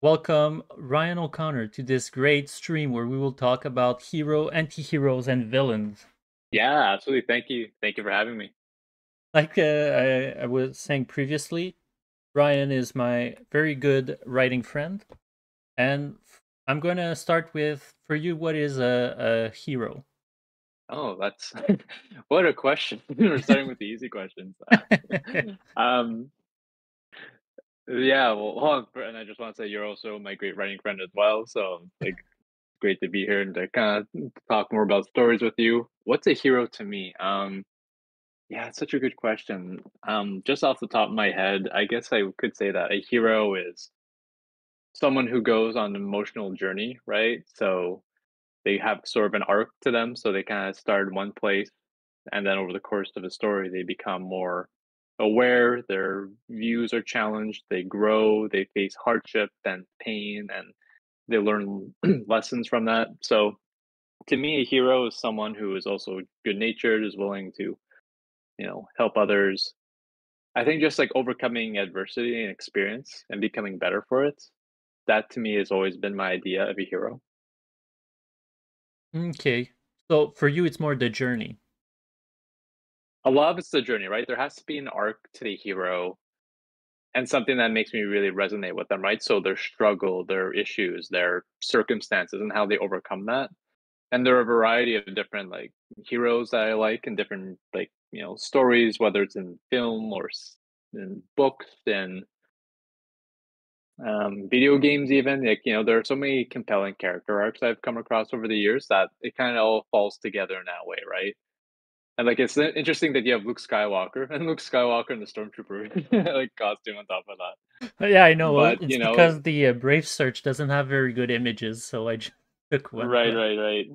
Welcome, Ryan O'Connor, to this great stream where we will talk about anti-heroes, and villains. Yeah, absolutely. Thank you. Thank you for having me. Like I was saying previously, Ryan is my very good writing friend, and I'm going to start with, for you, what is a hero? Oh, that's what a question. We're starting with the easy questions. Um, yeah, well, hold on, and I just want to say you're also my great writing friend as well. So, like, great to be here and to kind of talk more about stories with you. What's a hero to me? Yeah, it's such a good question. Just off the top of my head, I guess I could say that a hero is someone who goes on an emotional journey, right? So they have sort of an arc to them, so they kind of start in one place, and then over the course of the story, they become more aware, their views are challenged, they grow, they face hardship and pain, and they learn lessons from that. So to me, a hero is someone who is also good natured, is willing to, help others. I think just like overcoming adversity and experience and becoming better for it. That to me has always been my idea of a hero. Okay. So for you, it's more the journey. A lot of it's the journey, right? There has to be an arc to the hero and something that makes me really resonate with them, right? So their struggle, their issues, their circumstances, and how they overcome that. And there are a variety of different like heroes that I like and different like stories, whether it's in film or in books and video games, even like there are so many compelling character arcs I've come across over the years that it kind of all falls together in that way, right? And like it's interesting that you have Luke Skywalker and Luke Skywalker in the Stormtrooper like costume on top of that. Yeah, I know. Well, But it's because the Brave search doesn't have very good images, so I just took one. right, But right, right.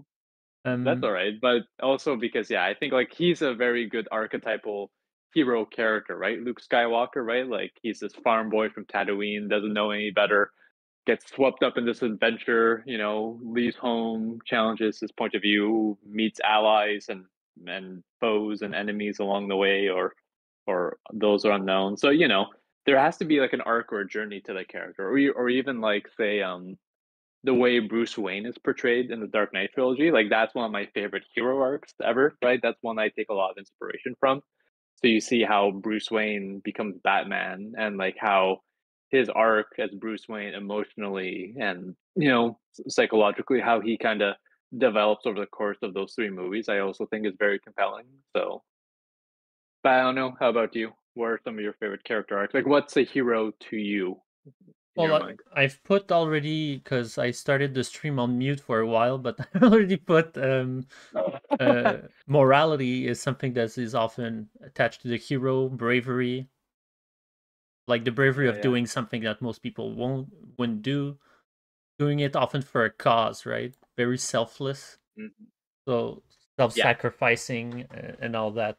That's um, all right. But also because yeah, I think like he's a very good archetypal hero character, right? Luke Skywalker, right? Like he's this farm boy from Tatooine, doesn't know any better, gets swept up in this adventure, leaves home, challenges his point of view, meets allies and foes and enemies along the way, or those are unknown. So there has to be like an arc or a journey to the character, or even like say the way Bruce Wayne is portrayed in the Dark Knight trilogy. Like that's one of my favorite hero arcs ever, right? That's one I take a lot of inspiration from. So you see how Bruce Wayne becomes Batman and like how his arc as Bruce Wayne emotionally and psychologically how he kind of develops over the course of those three movies. I also think is very compelling. So, but I don't know. How about you? What are some of your favorite character arcs? Like, what's a hero to you in well, your mind? I've put already, because I started the stream on mute for a while, but I already put morality is something that is often attached to the hero, bravery, like the bravery Yeah, of yeah. doing something that most people wouldn't do, doing it often for a cause, right? Very selfless, Mhm. so Yeah. self-sacrificing and all that.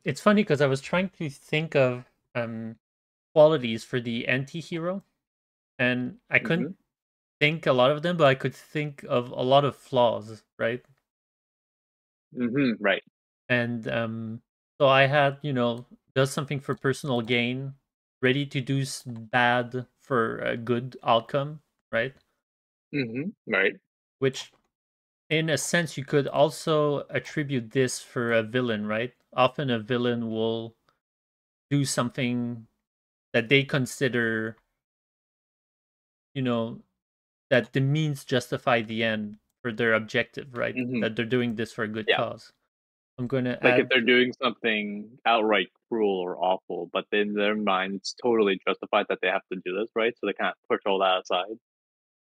It's funny because I was trying to think of um qualities for the anti-hero, and I couldn't Hmm. think a lot of them, but I could think of a lot of flaws, right? Hmm. Right. And so I had, does something for personal gain, ready to do bad for a good outcome, right? Hmm. Right. Which, in a sense, you could also attribute this for a villain, right? Often a villain will do something that they consider, you know, that the means justify the end for their objective, right? Hmm. That they're doing this for a good Yeah. cause. I'm going to Like if add, they're doing something outright cruel or awful, but in their mind it's totally justified that they have to do this, right? So they kind of push all that aside.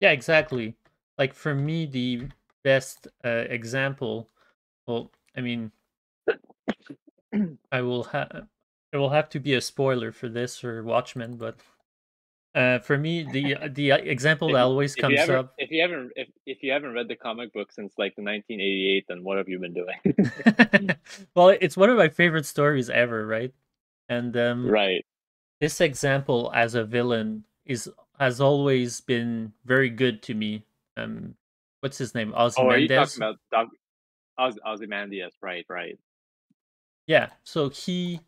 yeah, exactly. Like for me, the best example, well, I mean, I will have. It will have to be a spoiler for this or Watchmen, but for me, the example If that always if you comes ever up. if you haven't read the comic book since like the 1988, then what have you been doing? Well, it's one of my favorite stories ever, right? And Right. this example as a villain is has always been very good to me. Um, what's his name? Oh, are you talking Ozymandias. about Ozymandias? Right, right. Yeah. So he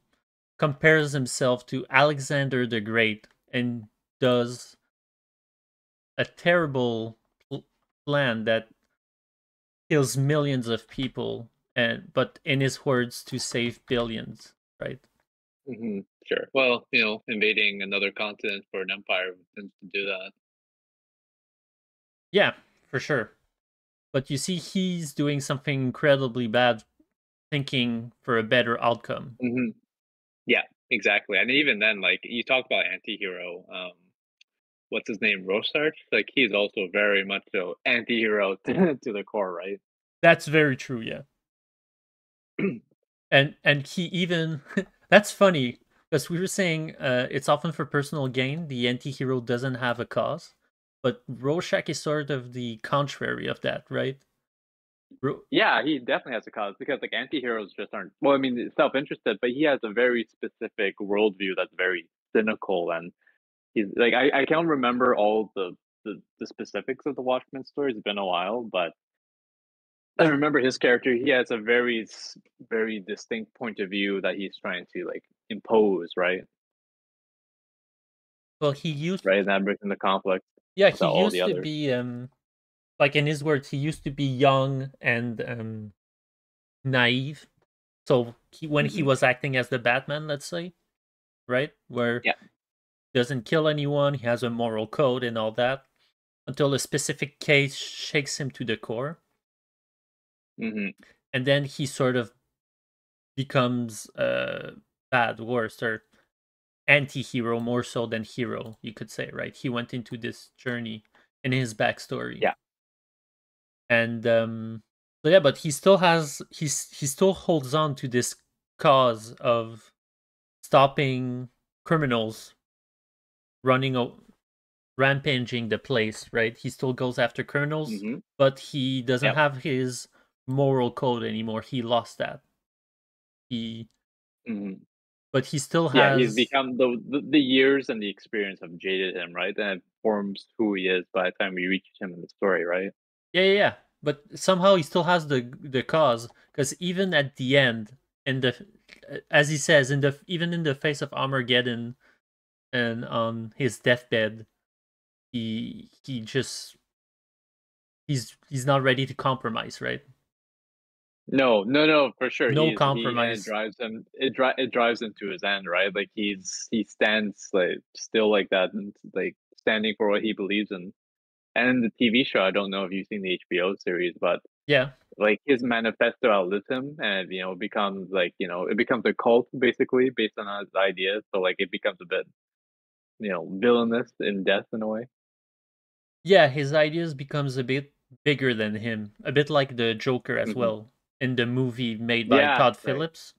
compares himself to Alexander the Great and does a terrible plan that kills millions of people, and but in his words, to save billions, right? Sure. Well, invading another continent for an empire tends to do that. Yeah, for sure. But you see, he's doing something incredibly bad, thinking for a better outcome. hmm Yeah, exactly. And even then, like you talk about anti-hero, what's his name, Rosart? Like he's also very much so anti-hero to the core, right? That's very true, yeah. And he even that's funny because we were saying it's often for personal gain. The anti-hero doesn't have a cause, but Rorschach is sort of the contrary of that, right? Yeah, he definitely has a cause because like anti-heroes just aren't well, I mean, self-interested, but he has a very specific worldview that's very cynical and he's like I can't remember all the specifics of the Watchmen story. It's been a while, but I remember his character. He has a very distinct point of view that he's trying to like impose, right? Well, he used Right, and that brings in the conflict yeah, with he all the used to others. be like in his words, he used to be young and naive. So when he hmm was acting as the Batman, let's say, right, where Yeah. doesn't kill anyone, he has a moral code and all that, until a specific case shakes him to the core, hmm and then he sort of becomes bad, worse, or anti-hero more so than hero, you could say, right? He went into this journey in his backstory, Yeah. and so yeah, but he still has he still holds on to this cause of stopping criminals running rampaging the place, right? He still goes after criminals, hmm but he doesn't Yep. have his moral code anymore. He lost that. He hmm but he still Yeah, he's has become the years and the experience have jaded him, right? And it forms who he is by the time we reach him in the story, right? yeah, yeah, yeah. But somehow he still has the cause because even at the end, in the as he says in the even in the face of Armageddon and on his deathbed, he just he's not ready to compromise, right? No, no, no, for sure. No He and it compromise. drives him. It drives him to his end, right? Like he stands like still like that, and like standing for what he believes in. And the TV show, I don't know if you've seen the HBO series, but Yeah. like his manifesto outlives him, and becomes like it becomes a cult basically based on his ideas. So like it becomes a bit villainous in death in a way. Yeah, his ideas becomes a bit bigger than him, a bit like the Joker as hmm well in the movie made by Yeah, Todd right. Phillips,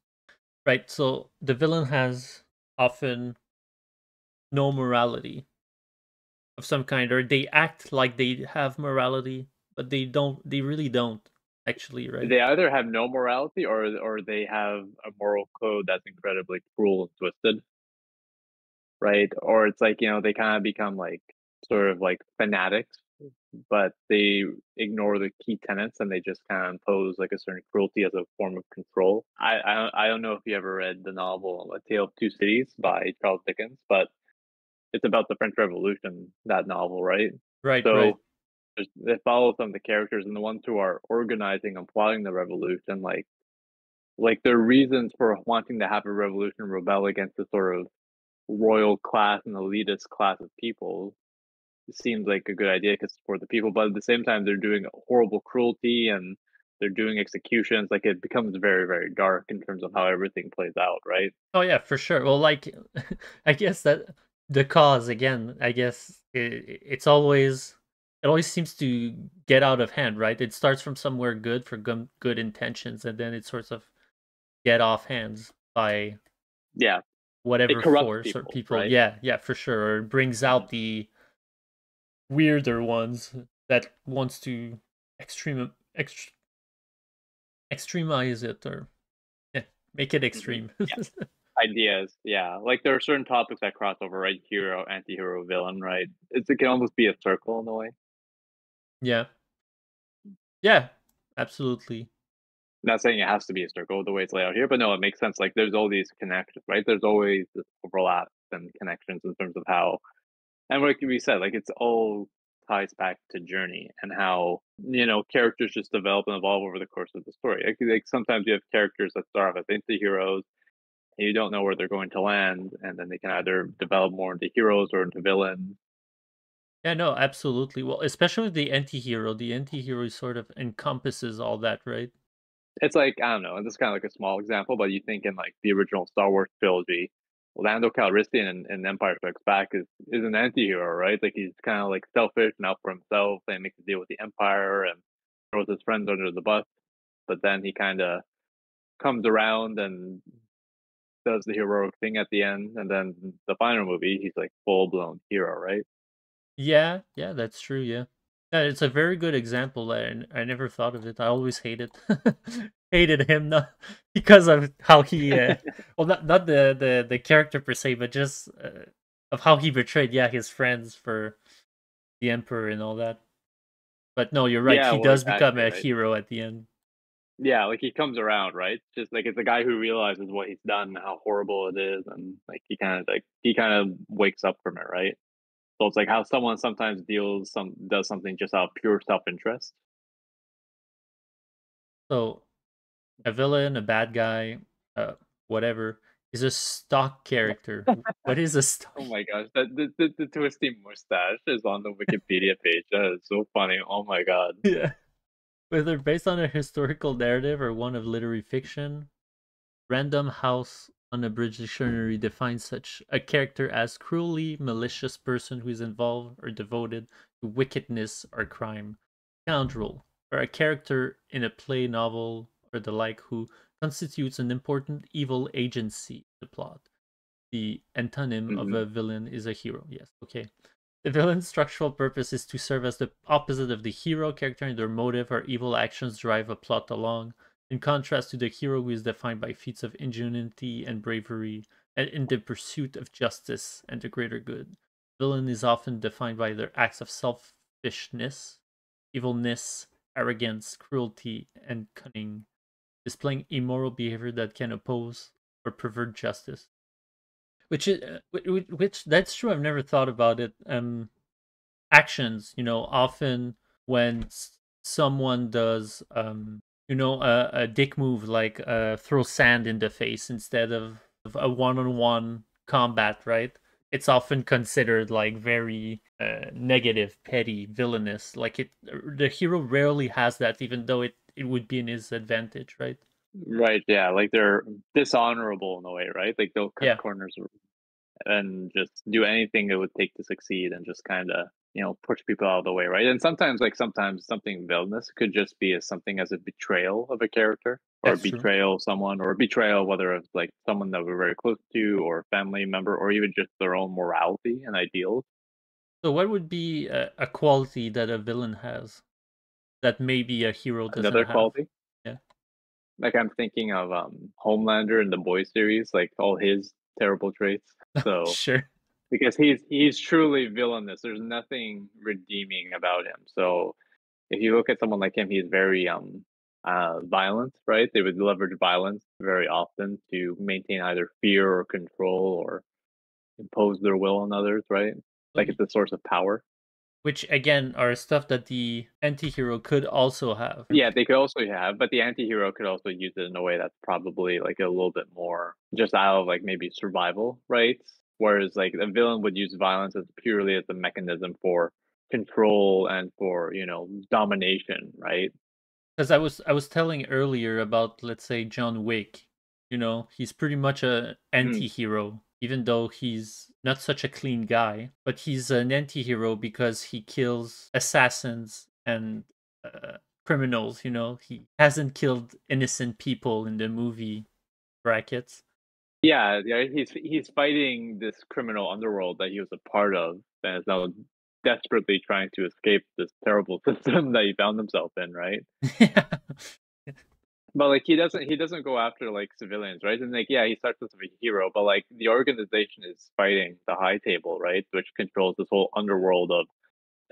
right? So the villain has often no morality of some kind, or they act like they have morality, but they don't. They really don't, actually, right? They either have no morality or they have a moral code that's incredibly cruel and twisted, right? Or it's like, they kind of become like sort of like fanatics, but they ignore the key tenets and they just kind of impose like a certain cruelty as a form of control. I don't know if you ever read the novel A Tale of Two Cities by Charles Dickens, but it's about the French Revolution, that novel, right? Right, right. So it follows some of the characters and the ones who are organizing and plotting the revolution, like their reasons for wanting to have a revolution rebel against the sort of royal class and elitist class of people seems like a good idea because it's for the people, but at the same time they're doing horrible cruelty and they're doing executions. Like it becomes very, very dark in terms of how everything plays out, right? Oh yeah, for sure. Well, like, I guess that the cause again. I guess it's always it always seems to get out of hand, right? It starts from somewhere good for good intentions, and then it sort of get off hands by Yeah, it whatever corrupts force or people, people. right? Yeah, yeah, for sure. Or it brings Mhm. out the weirder ones that wants to extremize it or yeah, make it Mhm. extreme. Yeah, ideas. Yeah, like there are certain topics that cross over, right? Hero, anti-hero, villain, right? It can almost be a circle in a way. Yeah, yeah, absolutely. Not saying it has to be a circle the way it's laid out here, but no, it makes sense. Like there's all these connections, right? There's always this overlap and connections in terms of how, and like we said, like it's all ties back to Journey and how characters just develop and evolve over the course of the story. Like sometimes you have characters that start off as anti-heroes and you don't know where they're going to land, and then they can either develop more into heroes or into villains. Yeah, no, absolutely. Well, especially with the anti-hero. The anti-hero sort of encompasses all that, right? It's like, I don't know, and this is kind of like a small example, but you think in like the original Star Wars trilogy, Lando Calrissian in Empire Strikes Back is an anti-hero, right? Like he's kind of like selfish and out for himself and makes a deal with the Empire and throws his friends under the bus, but then he kind of comes around and does the heroic thing at the end, and then the final movie, he's like full blown hero, right? Yeah, yeah, that's true. Yeah, yeah, it's a very good example. I never thought of it. I always hated hated him, not because of how he, well, not the character per se, but just of how he betrayed, yeah, his friends for the emperor and all that. But no, you're right. Yeah, He well, does become exactly, a right? hero at the end. Yeah, like he comes around, right? Just like it's a guy who realizes what he's done and how horrible it is, and like he kind of wakes up from it, right? So it's like how someone sometimes does something just out of pure self interest. So a villain, a bad guy, uh, whatever, is a stock character. What is a stock? Oh my gosh, the twisty mustache is on the Wikipedia page. That is so funny. Oh my god. Yeah. Whether based on a historical narrative or one of literary fiction, Random House on a British Dictionary defines such a character as cruelly malicious person who is involved or devoted to wickedness or crime. Scoundrel, or a character in a play, novel, or the like who constitutes an important evil agency in the plot. The antonym of Hmm. a villain is a hero. Yes, okay. The villain's structural purpose is to serve as the opposite of the hero character, and their motive or evil actions drive a plot along, in contrast to the hero who is defined by feats of ingenuity and bravery, and in the pursuit of justice and the greater good. The villain is often defined by their acts of selfishness, evilness, arrogance, cruelty, and cunning, displaying immoral behavior that can oppose or pervert justice. Which is which that's true. I've never thought about it. Actions, often when someone does, a dick move like throw sand in the face instead of a one-on-one combat, right? It's often considered like very negative, petty, villainous. Like the hero rarely has that, even though it would be in his advantage, right? Right, yeah, like they're dishonorable in a way, right? Like they'll cut Yeah, corners and just do anything it would take to succeed and just kind of push people out of the way, right? And sometimes something villainous could just be as something as a betrayal of a character or a that's true. betrayal of someone or a betrayal whether it's like someone that we're very close to or a family member or even just their own morality and ideals. So, what would be a quality that a villain has that maybe a hero doesn't Another have? quality, Yeah, like I'm thinking of Homelander in the Boys series, like all his terrible traits. So sure. because he's truly villainous, there's nothing redeeming about him. So if you look at someone like him, he's very violent, right? They would leverage violence very often to maintain either fear or control or impose their will on others, right? So Like it's a source of power. which again are stuff that the anti-hero could also have. Yeah, they could also have, but the anti-hero could also use it in a way that's probably like a little bit more just out of like maybe survival, right? Whereas like a villain would use violence as purely as a mechanism for control and for, domination, right? Because I was telling earlier about, let's say, John Wick. He's pretty much a Mhm. anti-hero, even though he's not such a clean guy. But he's an anti-hero because he kills assassins and criminals. He hasn't killed innocent people in the movie brackets. Yeah, yeah, he's fighting this criminal underworld that he was a part of and is now desperately trying to escape this terrible system that he found himself in, right? Yeah. But like he doesn't go after like civilians, right? And like yeah, he starts as a hero, but like the organization is fighting the high table, right? Which controls this whole underworld of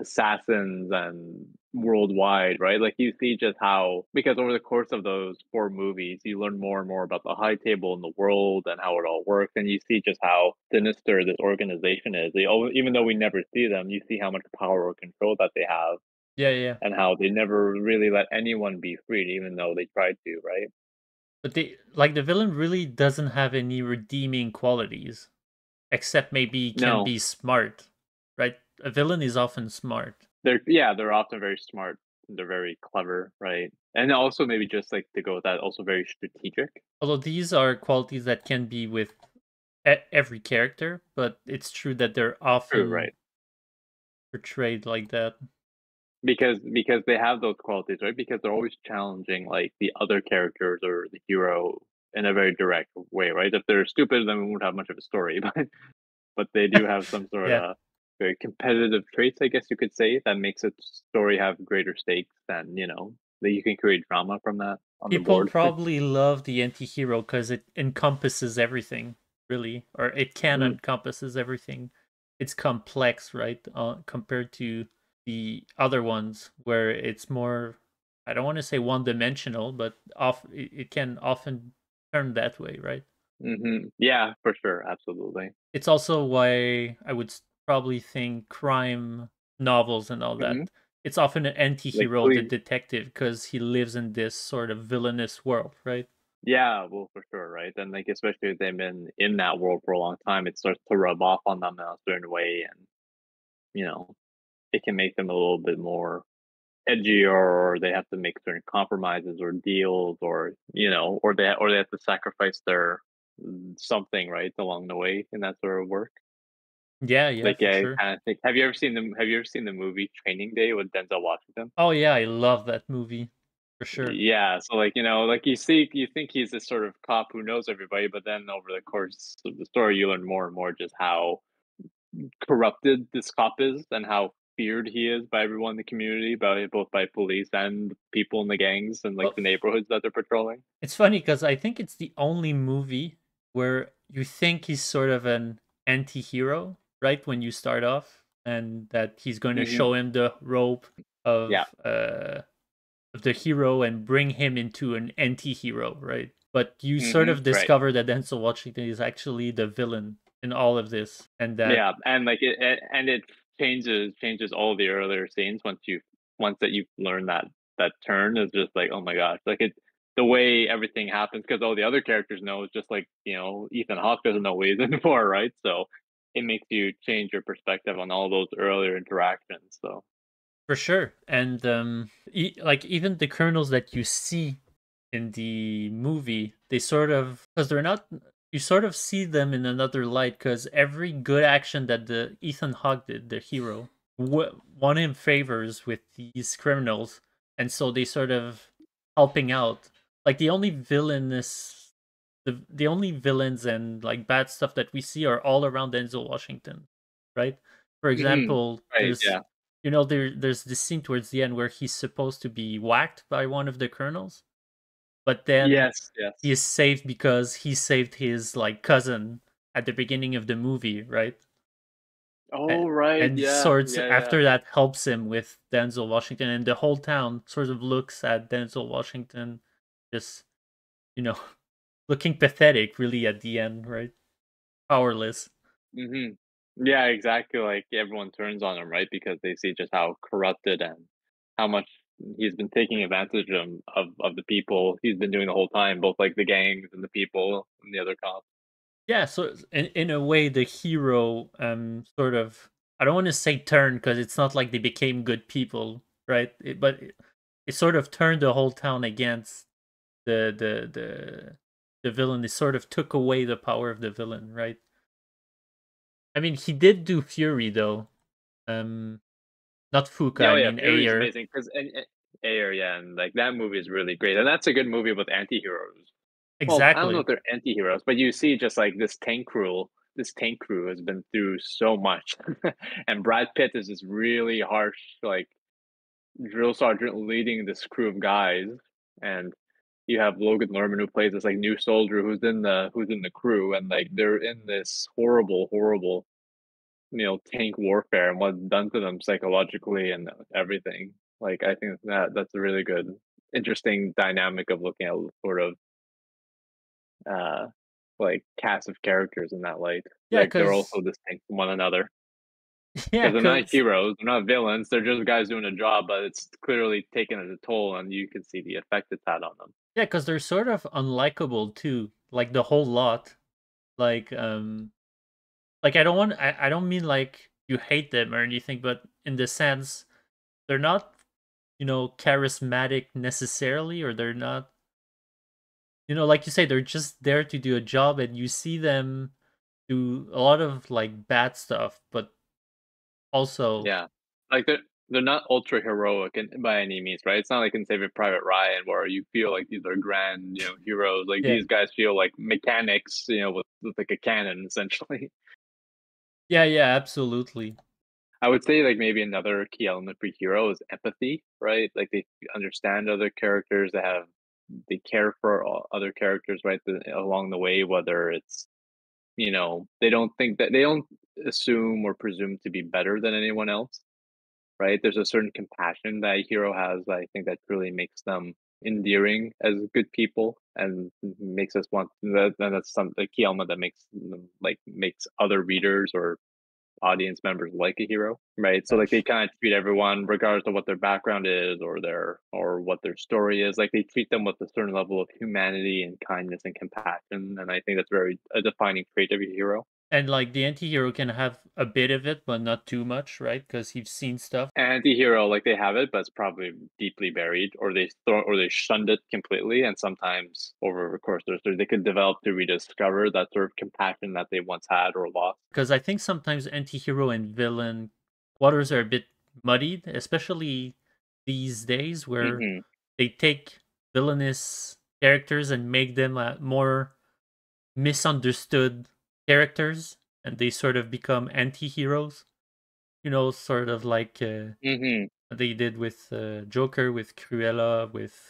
assassins and worldwide, right? Like you see just how because over the course of those four movies, you learn more and more about the high table in the world and how it all works, and you see just how sinister this organization is. Even though we never see them, you see how much power or control that they have, Yeah, yeah. and how they never really let anyone be freed, even though they tried to, right? But they like the villain really doesn't have any redeeming qualities, except maybe he can No, be smart, right? A villain is often smart. they're often very smart. They're very clever, right? And also maybe just like to go with that, also very strategic. Although these are qualities that can be with every character, but it's true that they're True, often right? portrayed like that. Because they have those qualities, right? Because they're always challenging like the other characters or the hero in a very direct way, right? If they're stupid, then we won't have much of a story, but they do have some sort Yeah. of very competitive traits, I guess you could say, that makes a story have greater stakes than that you can create drama from that on the People board. probably love the anti-hero because it encompasses everything, really, or it can Mhm, encompasses everything. It's complex, right? Compared to the other ones where it's more, I don't want to say one-dimensional, but it can often turn that way, right? Yeah, for sure, absolutely. It's also why I would probably think crime novels and all hmm that. It's often an Like anti-hero, the police. detective, because he lives in this sort of villainous world, right? Yeah, well, for sure, right? And like, especially if they've been in that world for a long time, it starts to rub off on them in a certain way, and you know, it can make them a little bit more edgier, or they have to make certain compromises or deals, or they have to sacrifice their something right along the way in that sort of work. Yeah, yeah, Like, for yeah, I sure. kind of think. Have you ever seen the movie Training Day with Denzel Washington? Oh yeah, I love that movie for sure. Yeah, so like like you think he's this sort of cop who knows everybody, but then over the course of the story, you learn more and more just how corrupted this cop is and how feared he is by everyone in the community, by both by police and people in the gangs and like Well, the neighborhoods that they're patrolling. it's funny because I think it's the only movie where you think he's sort of an anti-hero, right? When you start off, and that he's going to hmm show him the rope Yeah. of the hero and bring him into an anti-hero, right? But you sort of Right. discover that Denzel Washington is actually the villain in all of this, and that Yeah, and like it changes all the earlier scenes once that you've learned that turn is just like, oh my gosh, like the way everything happens because all the other characters know is just like Ethan Hawke doesn't know what he's in for, right? So it makes you change your perspective on all those earlier interactions. So for sure, and like even the kernels that you see in the movie, they sort of because they're not. You sort of see them in another light because every good action that the Ethan Hawke did, the hero, won him favors with these criminals, and so they sort of helping out. Like the only villains and like bad stuff that we see are all around Denzel Washington, right? For hmm example, right, yeah, there's this scene towards the end where he's supposed to be whacked by one of the colonels, but then yes, he yes. is saved because he saved his like cousin at the beginning of the movie, right? Oh right, And yeah, sorts yeah, yeah. after that helps him with Denzel Washington, and the whole town sort of looks at Denzel Washington, just you know, looking pathetic, really at the end, right? Powerless. hmm Yeah, exactly. Like everyone turns on him, right? Because they see just how corrupted and how much he's been taking advantage of the people he's been doing the whole time, both like the gangs and the people and the other cops. Yeah, so in a way, the hero sort of I don't want to say turn because it's not like they became good people, right? It sort of turned the whole town against the villain. It sort of took away the power of the villain, right? I mean, he did do Fury though. Um, Not Fuka. Yeah, oh I yeah, mean Fury's Ayer. amazing because and Ayer, yeah, and like that movie is really great, and that's a good movie with anti-heroes. Well, I don't know if Exactly. they're anti-heroes, but you see just like this tank crew has been through so much, and Brad Pitt is this really harsh, like drill sergeant leading this crew of guys, and you have Logan Lerman who plays this like new soldier who's in the crew, and like they're in this horrible, horrible tank warfare and what's done to them psychologically and everything. Like I think that's a really good, interesting dynamic of looking at sort of uh like cast of characters in that light. Yeah, Like they're also cause distinct from one another yeah, because they're not cause heroes, they're not villains, they're just guys doing a job, but it's clearly taken as a toll, and you can see the effect it's had on them. yeah, cause they're sort of unlikable too. Like the whole lot. Like I don't mean like you hate them or anything, but in the sense they're not, charismatic necessarily, or they're not, like you say, they're just there to do a job, and you see them do a lot of like bad stuff, but also Yeah, like they're not ultra heroic by any means, right? It's not like in Saving Private Ryan where you feel like these are grand, heroes. Like yeah. these guys feel like mechanics, with like a cannon essentially. Yeah, yeah, absolutely. I would say like maybe another key element for hero is empathy, right? Like they understand other characters, they care for other characters, right? Along the way, whether it's they don't assume or presume to be better than anyone else, right? There's a certain compassion that a hero has that I think that really makes them endearing as good people and makes us want that. And that's some the key element that makes them, like makes other readers or audience members like a hero, right? So Yeah. like they kind of treat everyone regardless of what their background is or what their story is. Like they treat them with a certain level of humanity and kindness and compassion. And I think that's very a defining trait of a hero. And like the anti-hero can have a bit of it, but not too much, right? Because he's seen stuff. Anti-hero, like they have it, but it's probably deeply buried, or they shunned it completely. And sometimes over the course of their they could develop to rediscover that sort of compassion that they once had or lost. Because I think sometimes anti-hero and villain waters are a bit muddied, especially these days where Hmm. they take villainous characters and make them more misunderstood characters, and they sort of become anti-heroes. Sort of like Hmm. they did with Joker, with Cruella, with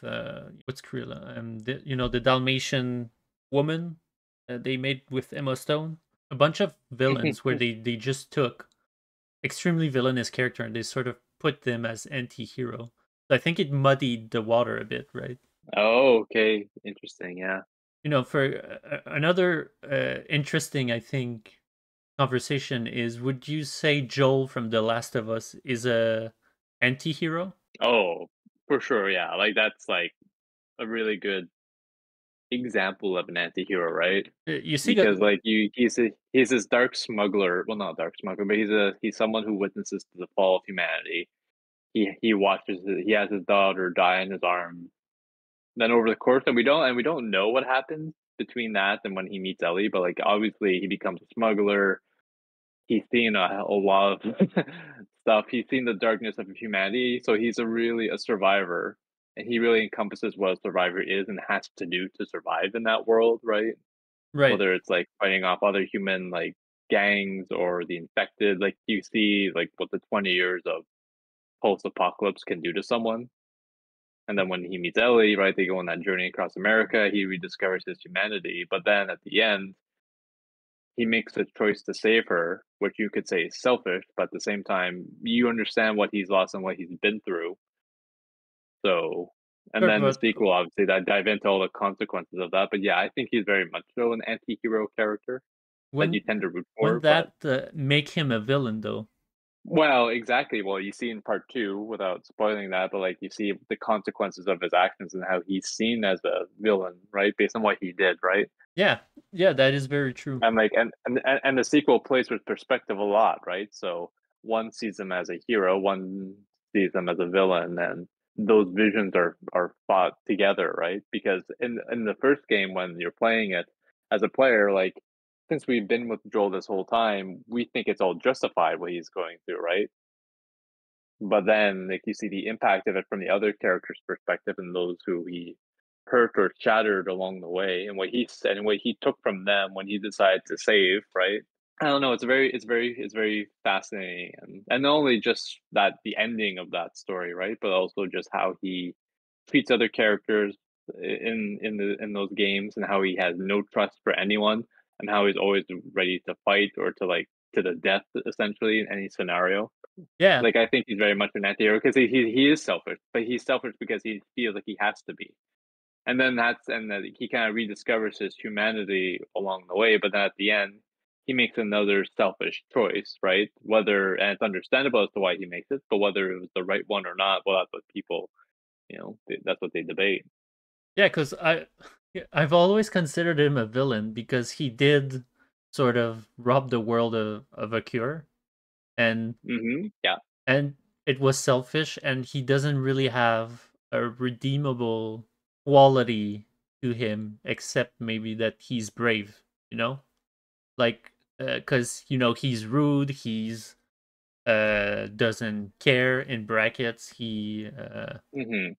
what's Cruella? The Dalmatian woman they made with Emma Stone. A bunch of villains where they just took extremely villainous character and they sort of put them as anti-hero. So I think it muddied the water a bit, right? Oh, okay, interesting. Yeah. For another interesting, I think, conversation is: would you say Joel from The Last of Us is a anti-hero? Oh, for sure. Yeah, like that's like a really good example of an anti-hero, right? You see that. Because like he's this dark smuggler. Well, not dark smuggler, but he's someone who witnesses the fall of humanity. He has his daughter die in his arms. Then over the course, and we don't know what happens between that and when he meets Ellie, but like obviously he becomes a smuggler. He's seen a lot of stuff. He's seen the darkness of humanity, so he's really a survivor, and he really encompasses what a survivor is and has to do to survive in that world, right? Right. Whether it's like fighting off other human like gangs or the infected, like you see like what the 20 years of post-apocalypse can do to someone. And then when he meets Ellie, right, they go on that journey across America. He rediscovers his humanity, but then at the end, he makes a choice to save her, which you could say is selfish, but at the same time, you understand what he's lost and what he's been through. So, and Sure, then the but sequel, obviously, that dive into all the consequences of that. But yeah, I think he's very much so an anti-hero character that you when tend to root when for. But that make him a villain though? well, exactly. Well, you see in part two, without spoiling that, but like you see the consequences of his actions and how he's seen as a villain, right, based on what he did, right? Yeah, yeah, that is very true. And like and the sequel plays with perspective a lot, right? So one sees him as a hero, one sees him as a villain, and those visions are fought together, right? Because in the first game when you're playing it as a player, like since we've been with Joel this whole time, we think it's all justified what he's going through, right? But then like you see the impact of it from the other character's perspective and those who he hurt or shattered along the way and what he said and what he took from them when he decided to save, right? I don't know, it's very fascinating and not only just that the ending of that story, right? But also just how he treats other characters in those games and how he has no trust for anyone and how he's always ready to fight or to like to the death essentially in any scenario. Yeah. Like I think he's very much an anti-hero because he is selfish, but he's selfish because he feels like he has to be. And then that he kind of rediscovers his humanity along the way, but then at the end he makes another selfish choice, right? Whether and it's understandable as to why he makes it, but whether it was the right one or not, well, that's what people, that's what they debate. Yeah, because I've always considered him a villain because he did sort of rob the world of a cure, and Yeah. and it was selfish, and he doesn't really have a redeemable quality to him except maybe that he's brave, you know? Like, because he's rude, he's doesn't care, in brackets, he hmm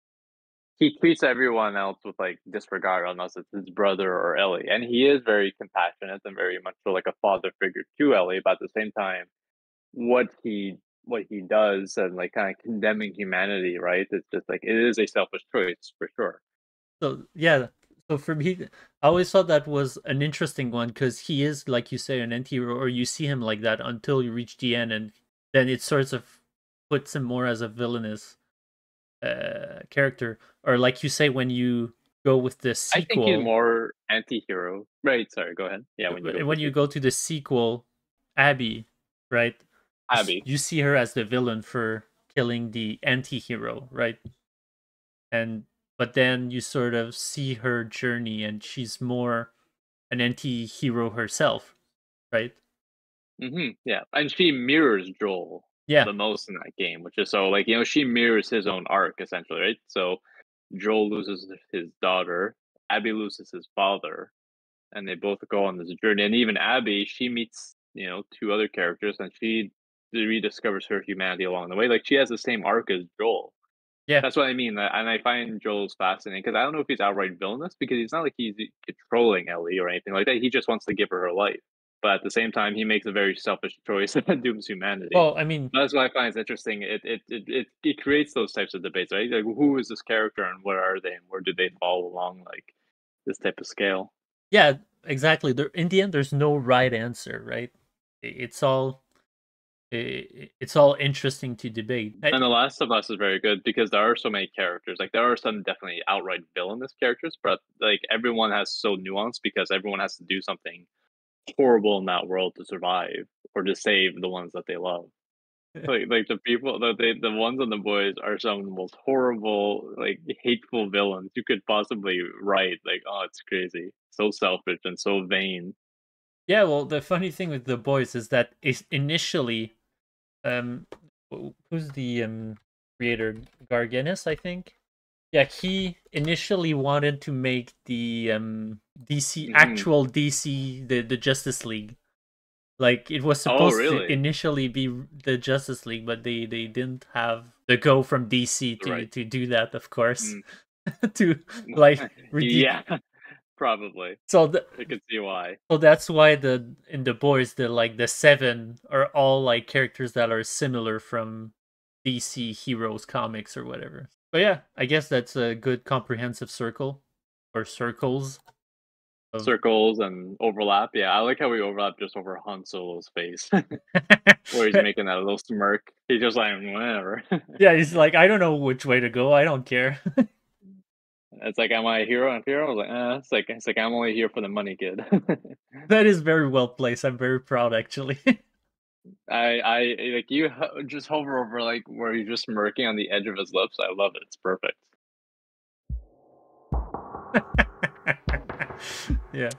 He treats everyone else with like disregard unless it's his brother or Ellie. And he is very compassionate and very much so like a father figure to Ellie, but at the same time, what he does and like kind of condemning humanity, right? It's just like it is a selfish choice for sure. so yeah. So for me, I always thought that was an interesting one because he is, like you say, an anti-hero, or you see him like that until you reach the end, and then it sort of puts him more as a villainous character. Or like you say, when you go with the I think he's sequel, more anti-hero. Right, sorry, go ahead. Yeah, when you go to the when you go sequel. to the sequel, Abby, right? Abby. You see her as the villain for killing the anti-hero, right? And but then you sort of see her journey, and she's more an anti-hero herself, right? Yeah. And she mirrors Joel Yeah, the most in that game, which is so like, she mirrors his own arc essentially, right? So Joel loses his daughter, Abby loses his father, and they both go on this journey. And even Abby, she meets, two other characters and she rediscovers her humanity along the way. Like she has the same arc as Joel. yeah. That's what I mean. And I find Joel's fascinating because I don't know if he's outright villainous because he's not like he's controlling Ellie or anything like that. He just wants to give her life. But at the same time, he makes a very selfish choice that dooms humanity. Well, I mean, That's what I find is interesting. It creates those types of debates, right? Like, who is this character and where are they and where do they fall along like this type of scale? yeah, exactly. There, in the end, there's no right answer, right? It's all it's all interesting to debate. And The Last of Us is very good because there are so many characters. Like there are some definitely outright villainous characters, but like everyone has so nuanced because everyone has to do something horrible in that world to survive or to save the ones that they love. Like the people that the ones on The Boys are some of the most horrible, like hateful villains you could possibly write. Like, oh, it's crazy. So selfish and so vain. Yeah, well, the funny thing with the boys is that initially, um, who's the creator? Garganis, I think. Yeah, he initially wanted to make the DC, hmm actual DC, the Justice League. Like it was Oh, supposed to really? initially be the Justice League, but they didn't have the go from DC Right. to do that, of course. Mm. To like Yeah, probably. so I could see why. so that's why the in the boys, the seven are all like characters that are similar from DC Heroes comics or whatever. But yeah, I guess that's a good comprehensive circle or circles of Circles and overlap. Yeah, I like how we overlap just over Han Solo's face, where he's making that little smirk. He's just like, whatever. Yeah, he's like, I don't know which way to go. I don't care. It's like, am I a hero? And hero, I was like, it's like I'm only here for the money, kid. That is very well placed. I'm very proud, actually. I like you just hover over like where he's just smirking on the edge of his lips. I love it. It's perfect. Yeah.